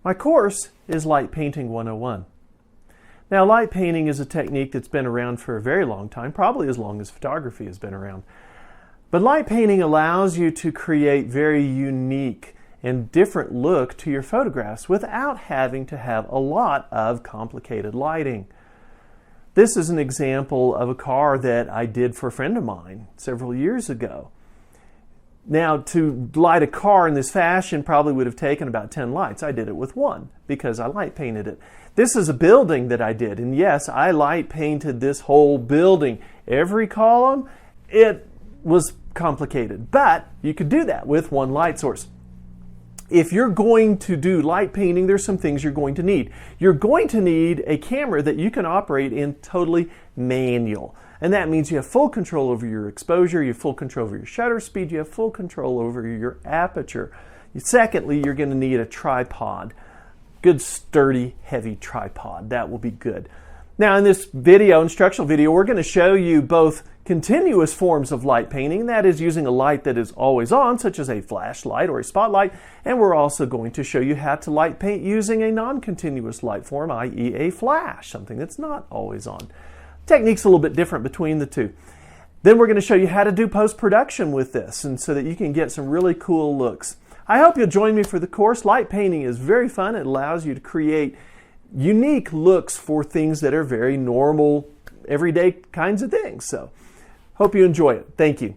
My course is Light Painting 101. Now, light painting is a technique that's been around for a very long time, probably as long as photography has been around. But light painting allows you to create very unique and different look to your photographs without having to have a lot of complicated lighting. This is an example of a car that I did for a friend of mine several years ago. Now, to light a car in this fashion probably would have taken about 10 lights. I did it with one because I light painted it. This is a building that I did, and yes, I light painted this whole building. Every column, it was complicated, but you could do that with one light source. If you're going to do light painting, there's some things you're going to need. You're going to need a camera that you can operate in totally manual. And that means you have full control over your exposure, you have full control over your shutter speed, you have full control over your aperture. Secondly, you're going to need a tripod. Good, sturdy, heavy tripod. That will be good. Now, in this video, instructional video, we're going to show you both continuous forms of light painting, that is using a light that is always on, such as a flashlight or a spotlight, and we're also going to show you how to light paint using a non-continuous light form, i.e. a flash, something that's not always on. Technique's a little bit different between the two. Then we're going to show you how to do post-production with this, and so that you can get some really cool looks. I hope you'll join me for the course. Light painting is very fun. It allows you to create unique looks for things that are very normal, everyday kinds of things. So, hope you enjoy it. Thank you.